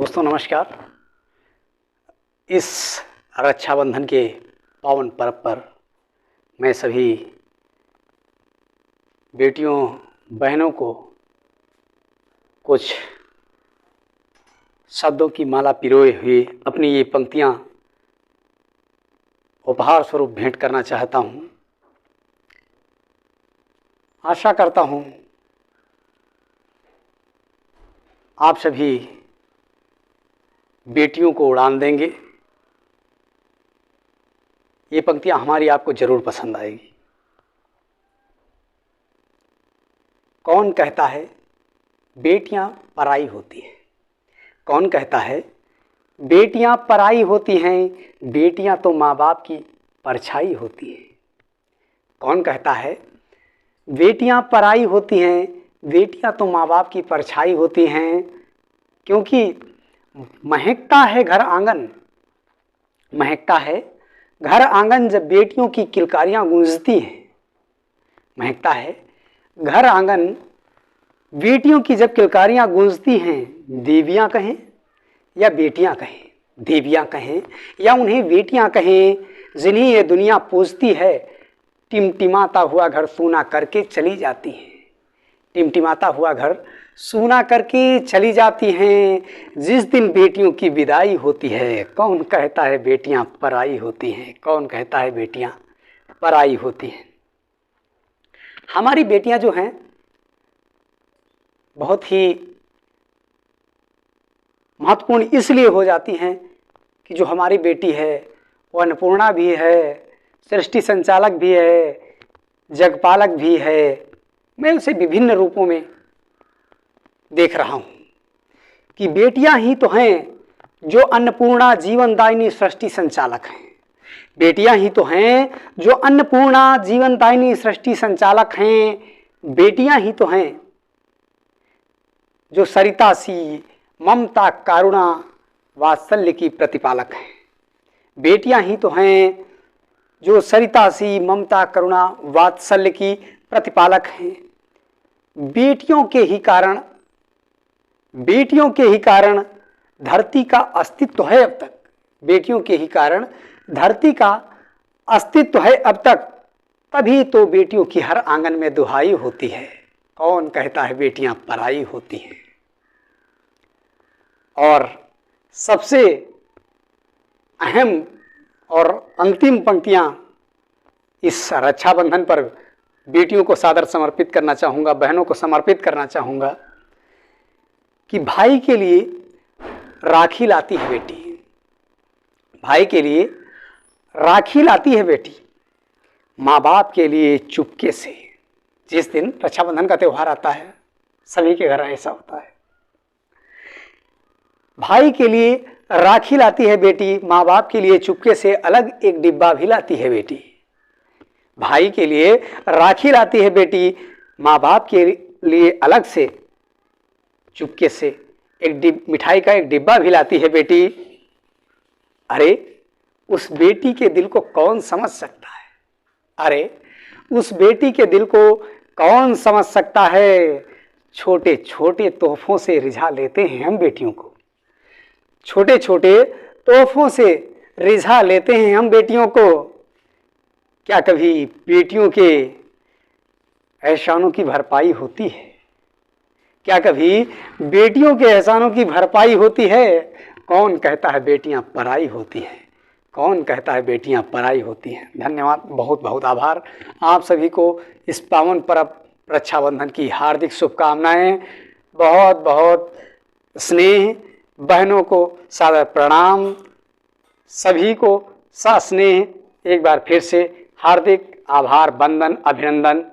दोस्तों नमस्कार। इस रक्षाबंधन के पावन पर्व पर मैं सभी बेटियों बहनों को कुछ शब्दों की माला पिरोए हुए अपनी ये पंक्तियाँ उपहार स्वरूप भेंट करना चाहता हूँ। आशा करता हूँ आप सभी बेटियों को उड़ान देंगे। ये पंक्तियाँ हमारी आपको जरूर पसंद आएगी। कौन कहता है बेटियां पराई होती हैं? कौन कहता है बेटियां पराई होती हैं? बेटियां तो माँ बाप की परछाई होती हैं। कौन कहता है बेटियां पराई होती हैं? बेटियां तो माँ बाप की परछाई होती हैं। क्योंकि महकता है घर आंगन, महकता है घर आंगन जब बेटियों की किलकारियां गूंजती हैं। महकता है घर आंगन बेटियों की जब किलकारियां गूंजती हैं। देवियां कहें या बेटियां कहें, देवियां कहें या उन्हें बेटियां कहें, जिन्हें ये दुनिया पूजती है, टिमटिमाता हुआ घर सूना करके चली जाती हैं। टिमटिमाता हुआ घर सूना करके चली जाती हैं। जिस दिन बेटियों की विदाई होती है, कौन कहता है बेटियां पराई होती हैं? कौन कहता है बेटियां पराई होती हैं? हमारी बेटियां जो हैं बहुत ही महत्वपूर्ण इसलिए हो जाती हैं कि जो हमारी बेटी है वो अन्नपूर्णा भी है, सृष्टि संचालक भी है, जगपालक भी है। मैं उसे विभिन्न रूपों में देख रहा हूँ कि बेटियां ही तो हैं जो अन्नपूर्णा जीवनदायिनी सृष्टि संचालक हैं। बेटियां ही तो हैं जो अन्नपूर्णा जीवनदायिनी सृष्टि संचालक हैं। बेटियां ही तो हैं जो सरिता सी ममता करुणा वात्सल्य की प्रतिपालक हैं। बेटियां ही तो हैं जो सरिता सी ममता करुणा वात्सल्य की प्रतिपालक हैं। बेटियों के ही कारण धरती का अस्तित्व है अब तक। बेटियों के ही कारण धरती का अस्तित्व है अब तक। तभी तो बेटियों की हर आंगन में दुहाई होती है। कौन कहता है बेटियां पराई होती हैं? और सबसे अहम और अंतिम पंक्तियां इस रक्षाबंधन पर बेटियों को सादर समर्पित करना चाहूँगा, बहनों को समर्पित करना चाहूँगा कि भाई के लिए राखी लाती है बेटी। भाई के लिए राखी लाती है बेटी, माँ बाप के लिए चुपके से। जिस दिन रक्षाबंधन का त्यौहार आता है, सभी के घर ऐसा होता है। भाई के लिए राखी लाती है बेटी, माँ बाप के लिए चुपके से अलग एक डिब्बा भी लाती है बेटी। भाई के लिए राखी लाती है बेटी, माँ बाप के लिए अलग से चुपके से एक मिठाई का एक डिब्बा भी लाती है बेटी। अरे उस बेटी के दिल को कौन समझ सकता है? अरे उस बेटी के दिल को कौन समझ सकता है? छोटे छोटे तोहफों से रिझा लेते हैं हम बेटियों को। छोटे छोटे तोहफों से रिझा लेते हैं हम बेटियों को। क्या कभी बेटियों के एहसानों की भरपाई होती है? क्या कभी बेटियों के एहसानों की भरपाई होती है? कौन कहता है बेटियां पराई होती हैं? कौन कहता है बेटियां पराई होती हैं? धन्यवाद, बहुत बहुत आभार। आप सभी को इस पावन पर्व रक्षाबंधन की हार्दिक शुभकामनाएं। बहुत बहुत स्नेह। बहनों को सादर प्रणाम। सभी को सस्नेह एक बार फिर से हार्दिक आभार, वंदन, अभिनंदन।